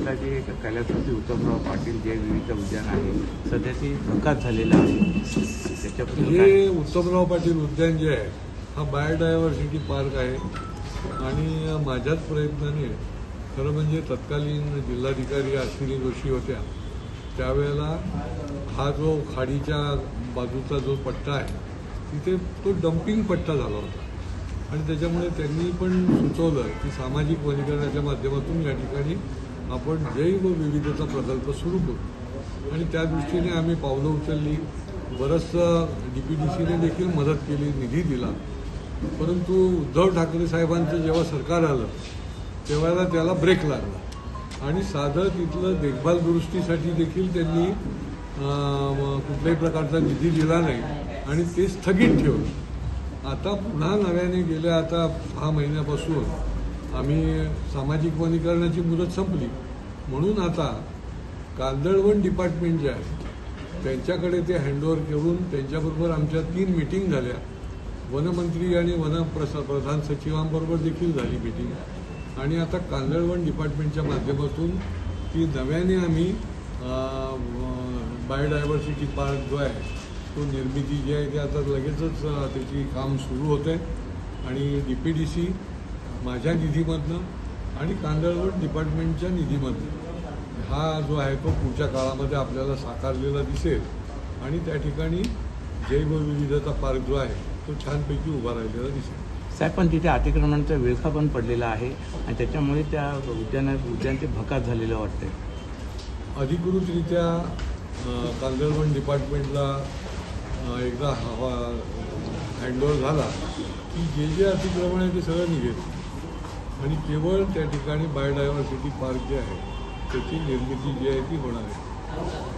प्रकारची एक कैलासवासी उत्तमराव पाटील जे विविध उद्यान आहे सध्या ती धोक्यात झालेलं आहे. त्याच्याबद्दल हे उत्तमराव पाटील उद्यान जे आहे हा बायोडायव्हर्सिटी पार्क आहे आणि माझ्याच प्रयत्नाने खरं म्हणजे तत्कालीन जिल्हाधिकारी अश्विनी जोशी होत्या त्यावेळेला हा जो खाडीच्या बाजूचा जो पट्टा आहे तिथे तो डम्पिंग पट्टा झाला होता आणि त्याच्यामुळे त्यांनी पण सुचवलं की सामाजिक वनीकरणाच्या माध्यमातून या ठिकाणी आपण जैवविविधता प्रकल्प सुरू करू आणि त्या दृष्टीने आम्ही पावलं उचलली. बरंचसं DPDCने देखील मदत केली, निधी दिला. परंतु उद्धव ठाकरे साहेबांचं जेव्हा सरकार आलं तेव्हा त्याला ब्रेक लागला आणि साधं तिथलं देखभाल दुरुस्तीसाठी देखील त्यांनी कुठल्याही प्रकारचा निधी दिला नाही आणि ते स्थगित ठेवलं. आता पुन्हा नव्याने गेल्या आता 6 महिन्यापासून आम्ही सामाजिक वनीकरणाची मुदत संपली म्हणून आता कांदळवन डिपार्टमेंट जे आहे त्यांच्याकडे ते हँडओव्हर करून त्यांच्याबरोबर आमच्या 3 मीटिंग झाल्या. वनमंत्री आणि प्रधान सचिवांबरोबर देखील झाली मीटिंग आणि आता कांदळवन डिपार्टमेंटच्या माध्यमातून ती नव्याने आम्ही बायोडायव्हर्सिटी पार्क जो आहे तो निर्मिती जी आहे ती आता लगेचच त्याची काम सुरू होतं आहे आणि DPDC माझ्या निधीमधनं आणि कांदळवन डिपार्टमेंटच्या निधीमधनं हा जो आहे तो पुढच्या काळामध्ये आपल्याला साकारलेला दिसेल आणि त्या ठिकाणी जैवविविधता पार्क जो आहे तो छानपैकी उभा राहिलेला दिसेल. साहेब पण तिथे अतिक्रमणाचा विळखा पण पडलेला आहे आणि त्याच्यामुळे त्या उद्यान ते भकास झालेलं वाटतंय. अधिकृतरित्या कांदळवन डिपार्टमेंटला एकदा हँडओव्हर झाला की जे अतिक्रमण आहे ते सगळं निघेल आणि केवळ त्या ठिकाणी बायोडायव्हर्सिटी पार्क जे आहे त्याची निर्मिती जी आहे ती होणार आहे.